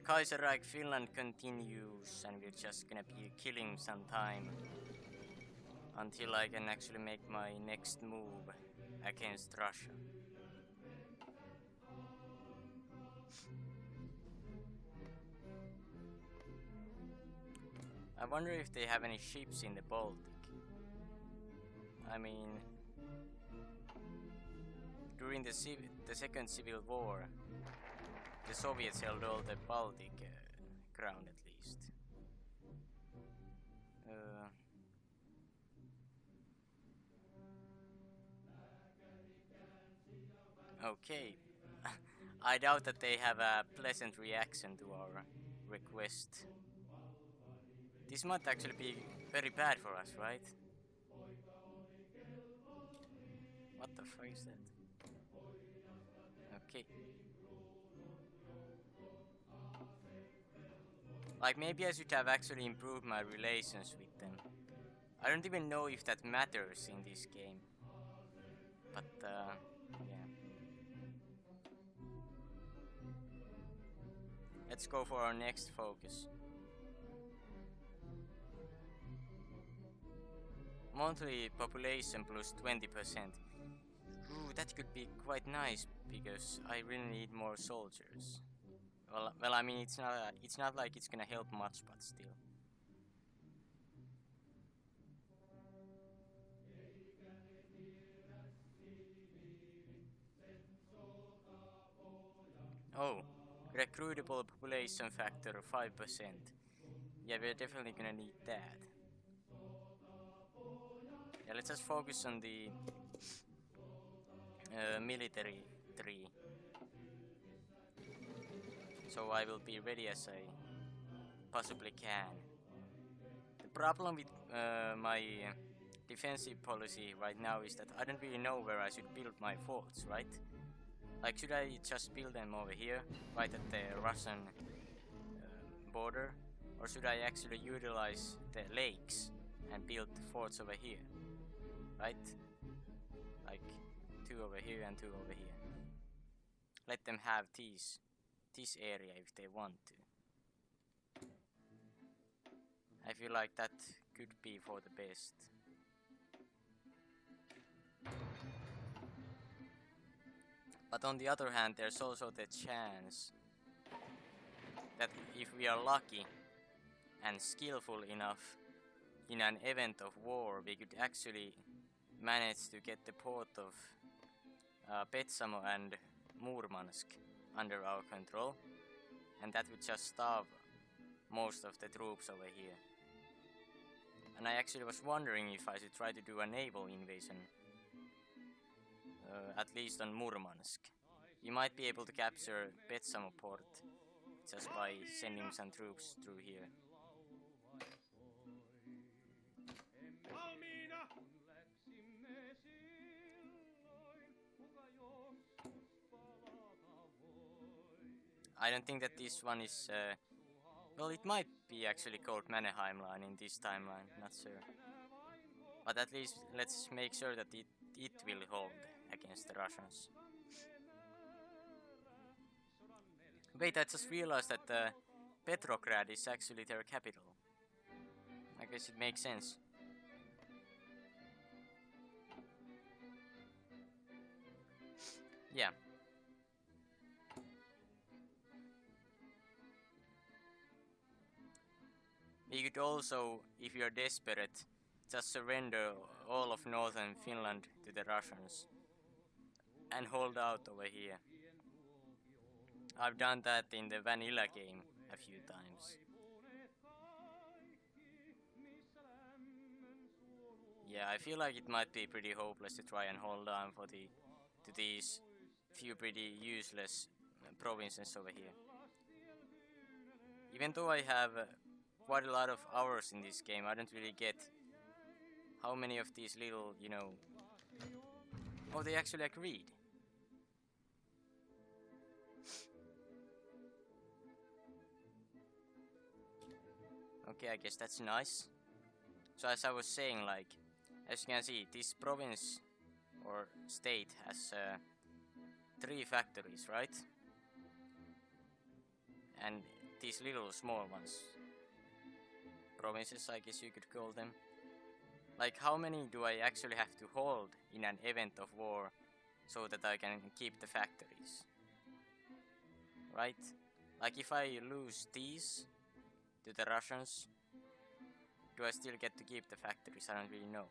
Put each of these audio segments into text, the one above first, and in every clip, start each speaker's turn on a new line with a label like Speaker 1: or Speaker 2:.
Speaker 1: Kaiserreich Finland continues, and we're just gonna be killing some time until I can actually make my next move against Russia. I wonder if they have any ships in the Baltic. I mean, during the Second Civil War, the Soviets held all the Baltic ground at least. Okay. I doubt that they have a pleasant reaction to our request. This might actually be very bad for us, right? What the fuck is that? Okay. Like, maybe I should have actually improved my relations with them. I don't even know if that matters in this game. But, yeah. Let's go for our next focus. Monthly population plus 20%. Ooh, that could be quite nice, because I really need more soldiers. Well, I mean, it's not like it's gonna help much, but still. Oh, recruitable population factor 5%. Yeah, we're definitely gonna need that. Yeah, let's just focus on the military tree. So I will be ready as I possibly can. The problem with my defensive policy right now is that I don't really know where I should build my forts, right? Like, should I just build them over here, right at the Russian border? Or should I actually utilize the lakes and build forts over here? Right? Like, 2 over here and 2 over here. Let them have this area if they want to. I feel like that could be for the best. But on the other hand, there's also the chance that if we are lucky and skillful enough in an event of war, we could actually manage to get the port of Petsamo and Murmansk under our control, and that would just starve most of the troops over here. And I actually was wondering if I should try to do a naval invasion, at least on Murmansk. You might be able to capture Petsamo port just by sending some troops through here. I don't think that this one is, well, it might be actually called Mannerheim line in this timeline, not sure. But at least let's make sure that it will hold against the Russians. Wait, I just realized that Petrograd is actually their capital. I guess it makes sense. Yeah. You could also, if you're desperate, just surrender all of northern Finland to the Russians and hold out over here. I've done that in the vanilla game a few times. Yeah, I feel like it might be pretty hopeless to try and hold on to these few pretty useless provinces over here. Even though I have quite a lot of hours in this game, I don't really get how many of these little, you know... Oh, they actually agreed. Okay, I guess that's nice. So as I was saying, like, as you can see, this province or state has 3 factories, right? And these little small ones. Provinces, I guess you could call them. Like, how many do I actually have to hold in an event of war so that I can keep the factories? Right? Like, if I lose these to the Russians, do I still get to keep the factories? I don't really know.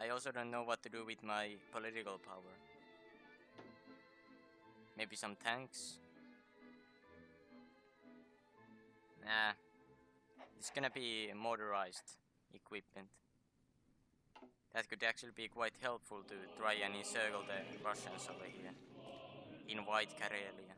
Speaker 1: I also don't know what to do with my political power. Maybe some tanks? Nah. It's gonna be motorized equipment. That could actually be quite helpful to try and encircle the Russians over here. In White Karelia.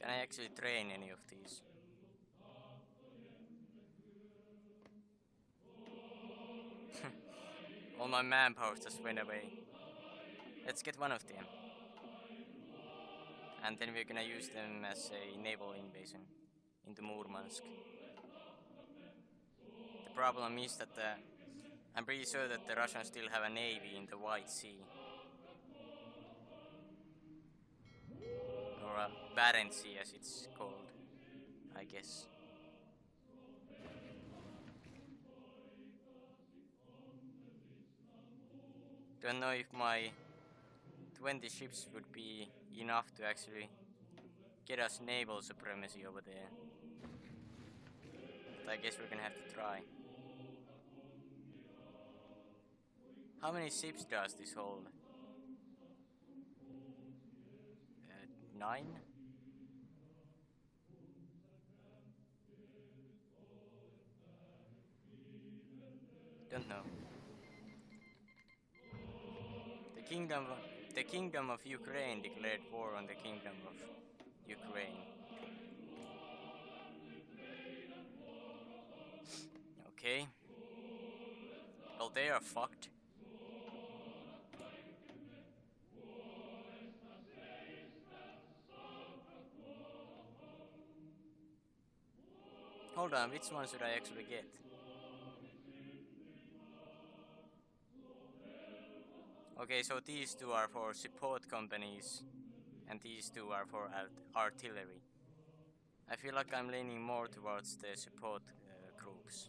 Speaker 1: Can I actually train any of these? All my manpower just went away. Let's get one of them. And then we're gonna use them as a naval invasion into Murmansk. The problem is that I'm pretty sure that the Russians still have a navy in the White Sea. Or a Barents Sea as it's called, I guess. Don't know if my 20 ships would be enough to actually get us naval supremacy over there. But I guess we're gonna have to try. How many ships does this hold? 9? Don't know. The kingdom of Ukraine declared war on the kingdom of Ukraine. Okay. Well, they are fucked. Hold on, which one should I actually get? Okay, so these two are for support companies, and these two are for artillery. I feel like I'm leaning more towards the support groups.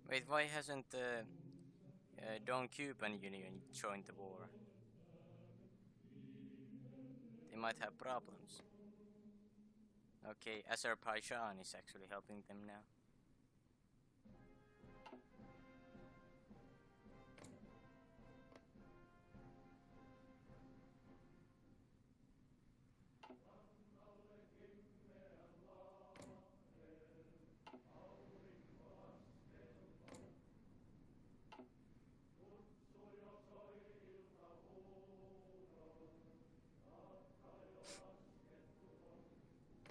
Speaker 1: Wait, why hasn't the Don-Cuban Union joined the war? They might have problems. Okay, Azerbaijan is actually helping them now.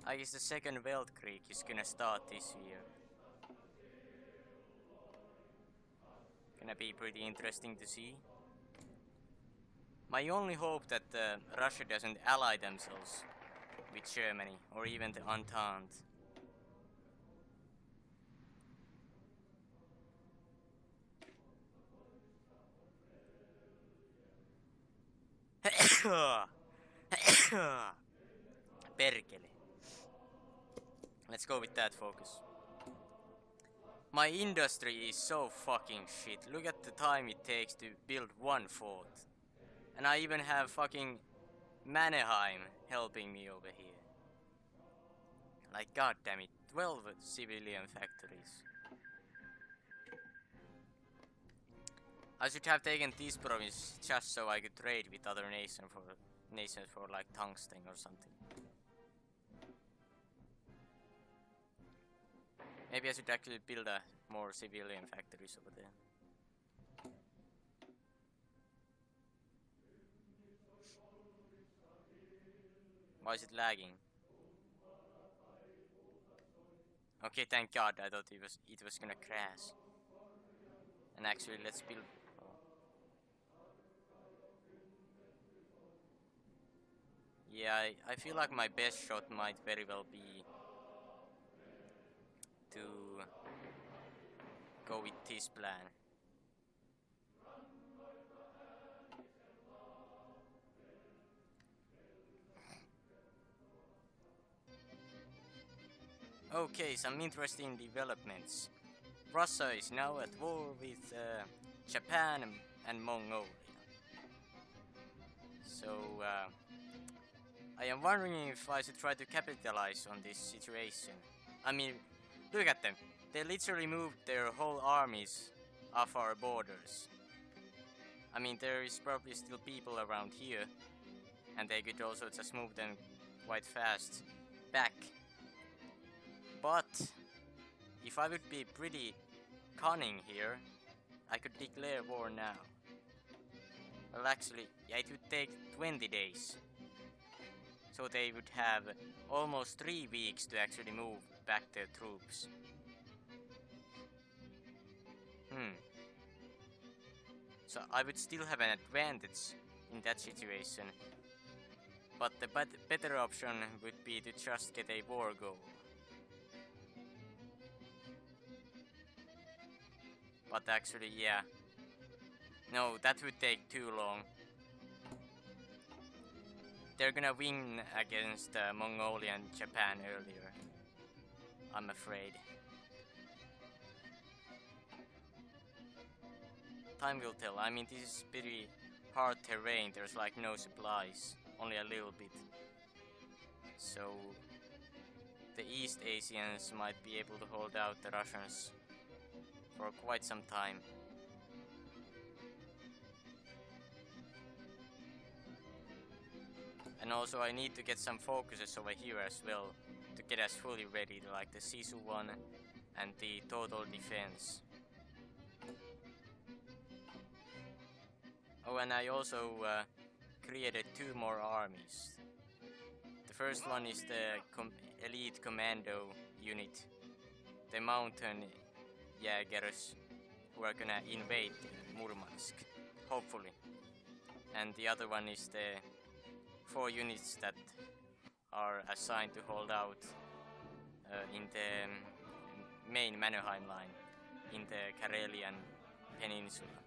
Speaker 1: I guess the Second Weltkrieg is gonna start this year. Gonna be pretty interesting to see. My only hope that Russia doesn't ally themselves with Germany or even the Entente. Perkele. Let's go with that focus. My industry is so fucking shit. Look at the time it takes to build one fort. And I even have fucking Mannerheim helping me over here. Like, goddammit, 12 civilian factories. I should have taken this province just so I could trade with other nations for like tungsten or something. Maybe I should actually build a more civilian factories over there. Why is it lagging? Okay, thank God. I thought it was gonna crash. And actually, let's build. Yeah, I feel like my best shot might very well be to go with this plan. Okay, some interesting developments. Russia is now at war with Japan and Mongolia. So I am wondering if I should try to capitalize on this situation. I mean, look at them. They literally moved their whole armies off our borders. I mean, there is probably still people around here, and they could also just move them quite fast back. But if I would be pretty cunning here, I could declare war now. Well, actually, yeah, it would take 20 days. So they would have almost 3 weeks to actually move back their troops. So I would still have an advantage in that situation. But the better option would be to just get a war goal. But actually, yeah. No, that would take too long. They're gonna win against Mongolia and Japan earlier, I'm afraid. Time will tell. I mean, this is pretty hard terrain. There's like no supplies, only a little bit. So the East Asians might be able to hold out the Russians for quite some time. And also I need to get some focuses over here as well to get us fully ready, like the Sisu one and the total defense. Oh, and I also created 2 more armies. The first one is the elite commando unit, the mountain Jägers, who are gonna invade Murmansk, hopefully. And the other one is the 4 units that are assigned to hold out in the main Mannerheim line in the Karelian Peninsula.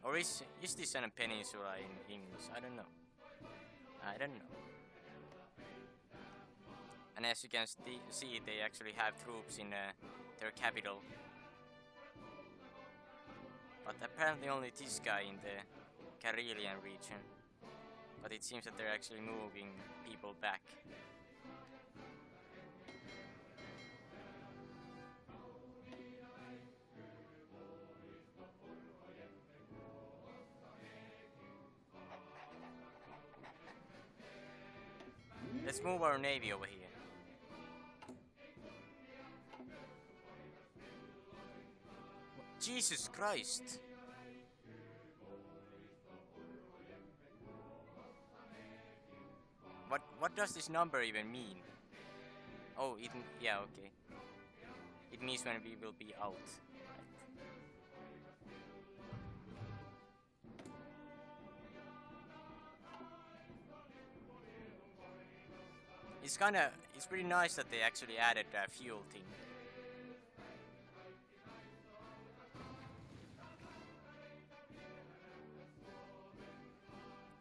Speaker 1: Or is this a peninsula in English? I don't know. I don't know. And as you can see, they actually have troops in their capital. But apparently only this guy in the Karelian region. But it seems that they're actually moving people back. Let's move our navy over here. Jesus Christ! What does this number even mean? Oh, yeah, okay. It means when we will be out. It's pretty nice that they actually added a fuel thing.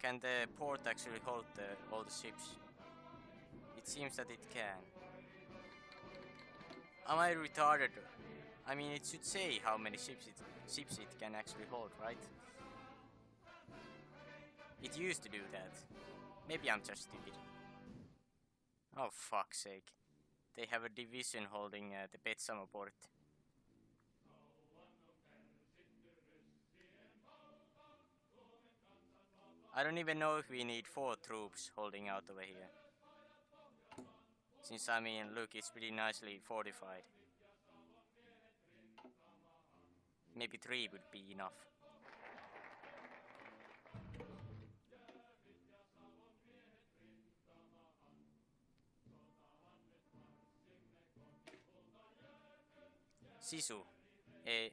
Speaker 1: Can the port actually hold all the ships? It seems that it can. Am I retarded? I mean, it should say how many ships it can actually hold, right? It used to do that. Maybe I'm just stupid. Oh, fuck's sake. They have a division holding the Petsamo port. I don't even know if we need 4 troops holding out over here. Since I mean, look, it's pretty nicely fortified. Maybe 3 would be enough. Sisu. A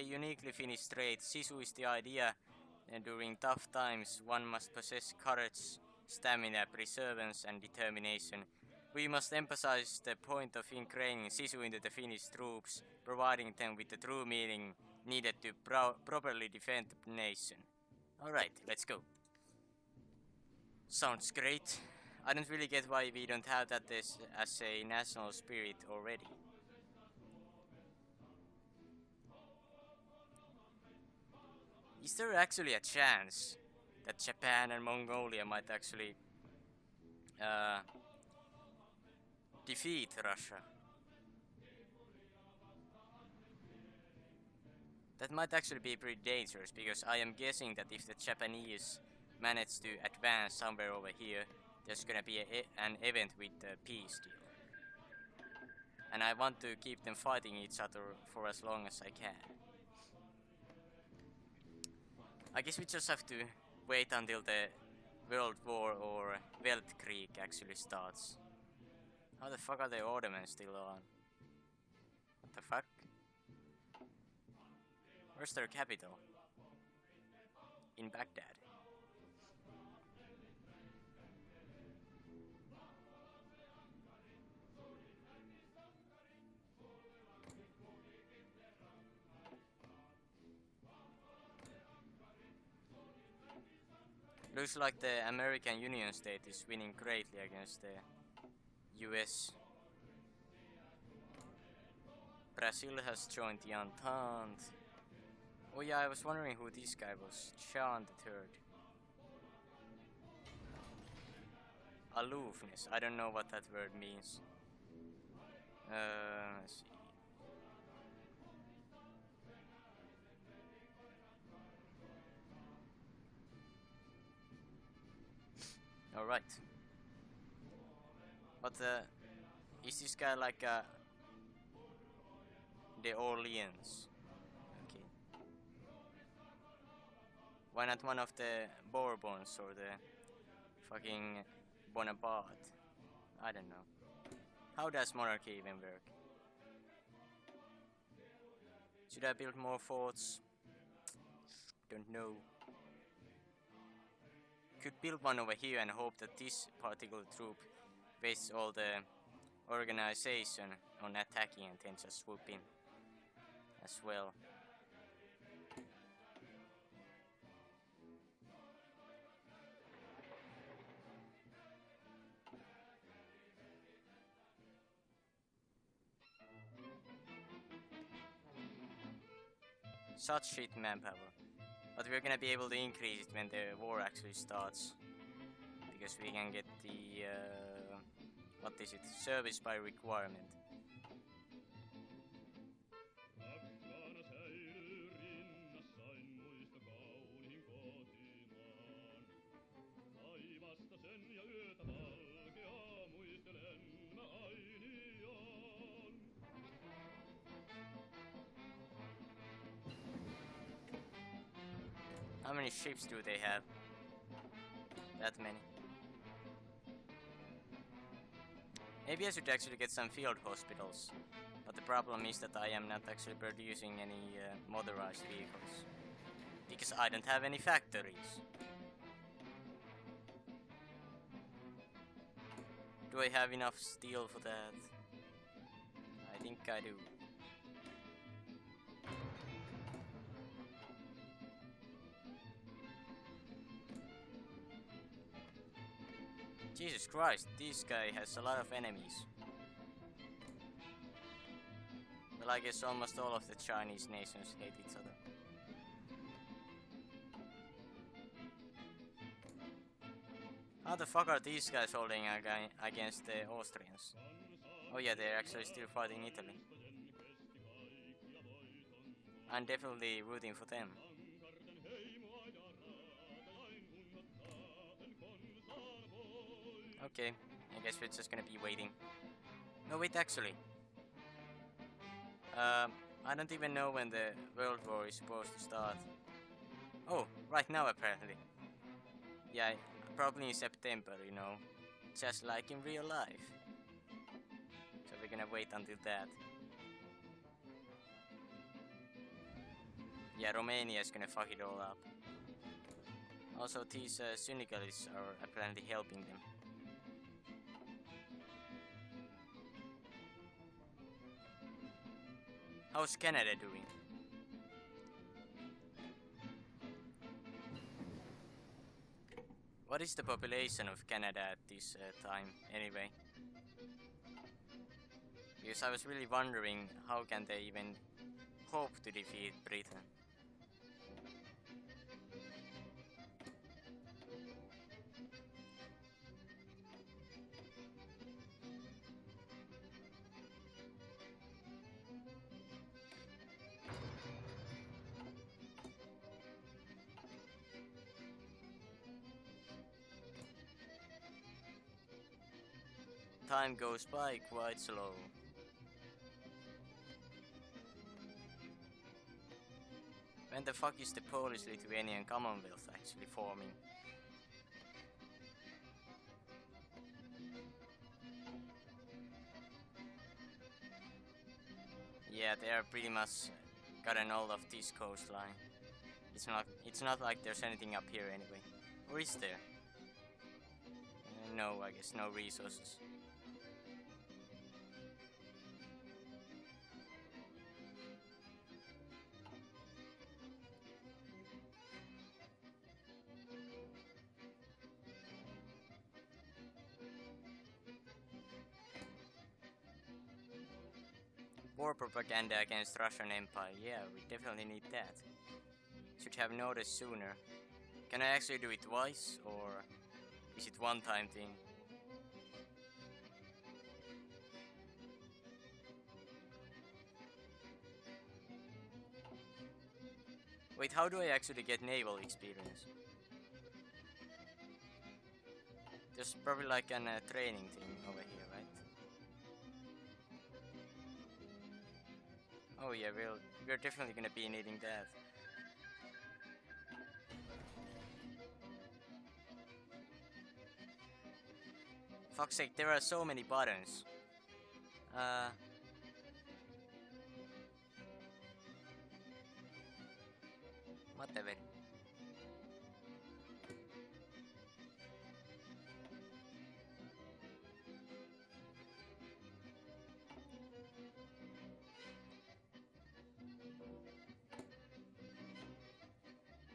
Speaker 1: uniquely Finnish trait. Sisu is the idea that during tough times one must possess courage, stamina, perseverance and determination. We must emphasize the point of ingraining Sisu into the Finnish troops, providing them with the true meaning needed to properly defend the nation. Alright, let's go. Sounds great. I don't really get why we don't have that as a national spirit already. Is there actually a chance that Japan and Mongolia might actually defeat Russia? That might actually be pretty dangerous, because I am guessing that if the Japanese manage to advance somewhere over here, there's gonna be an event with the peace deal. And I want to keep them fighting each other for as long as I can. I guess we just have to wait until the World War or Weltkrieg actually starts. How the fuck are the Ottomans still on? What the fuck? Where's their capital? In Baghdad. Looks like the American Union State is winning greatly against the US. Brazil has joined the Entente. Oh yeah, I was wondering who this guy was. Sean III. Aloofness. I don't know what that word means. Let's see. Alright. But is this guy like the Orleans? Okay. Why not one of the Bourbons or the fucking Bonaparte? I don't know. How does monarchy even work? Should I build more forts? Don't know. Could build one over here and hope that this particular troop wastes all the organization on attacking and then just swoop in as well. Such shit manpower. But we're gonna be able to increase it when the war actually starts. Because we can get the, what is it? Service by requirement. How many ships do they have? That many. Maybe I should actually get some field hospitals. But the problem is that I am not actually producing any motorized vehicles. Because I don't have any factories. Do I have enough steel for that? I think I do. Jesus Christ, this guy has a lot of enemies. Well, I guess almost all of the Chinese nations hate each other. How the fuck are these guys holding against the Austrians? Oh yeah, they're actually still fighting Italy. I'm definitely rooting for them. Okay, I guess we're just gonna be waiting. No, wait, actually. I don't even know when the World War is supposed to start. Oh, right now apparently. Yeah, probably in September, you know. Just like in real life. So we're gonna wait until that. Yeah, Romania is gonna fuck it all up. Also, these syndicalists are apparently helping them. How's Canada doing? What is the population of Canada at this time, anyway? Because I was really wondering how can they even hope to defeat Britain. Time goes by quite slow. When the fuck is the Polish-Lithuanian Commonwealth actually forming? Yeah, they are pretty much gotten all of this coastline. It's not like there's anything up here anyway. Or is there? No, I guess no resources. War propaganda against Russian Empire. Yeah, we definitely need that. Should have noticed sooner. Can I actually do it twice, or is it one-time thing? Wait, how do I actually get naval experience? There's probably like an training thing over here, right? Oh yeah, we're definitely gonna be needing that. Fuck's sake, there are so many buttons. Whatever.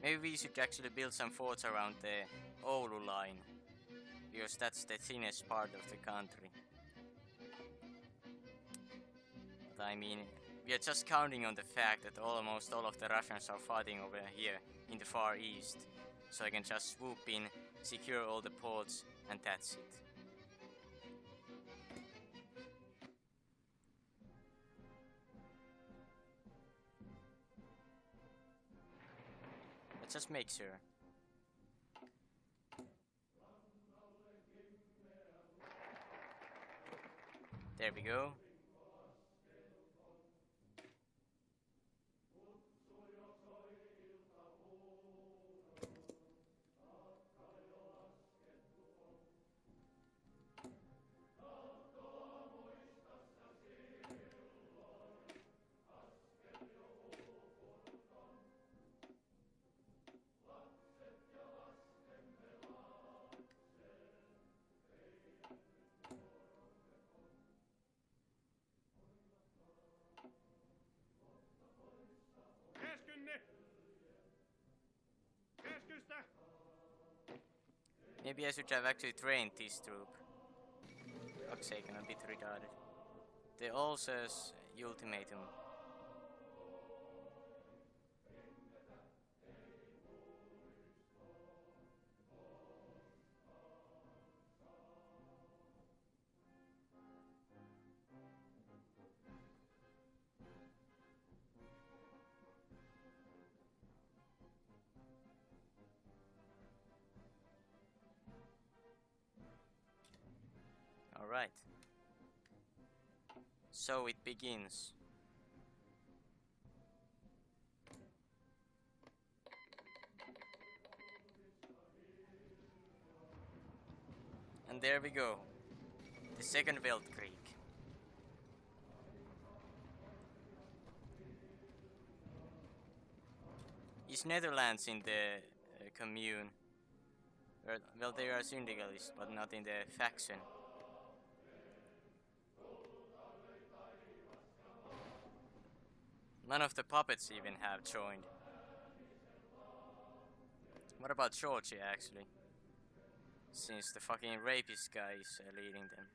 Speaker 1: Maybe we should actually build some forts around the Oulu line, because that's the thinnest part of the country. But I mean, we are just counting on the fact that almost all of the Russians are fighting over here in the Far East, so I can just swoop in, secure all the ports, and that's it. Let's just make sure. There we go. Maybe I should have actually trained this troop. Fuck's sake, I'm a bit retarded. The Ulcer's ultimatum. Alright. So it begins. And there we go. The second Weltkrieg. Is Netherlands in the commune? Well, they are syndicalists, but not in the faction. None of the puppets even have joined. What about Georgia, actually? Since the fucking rapist guy is leading them.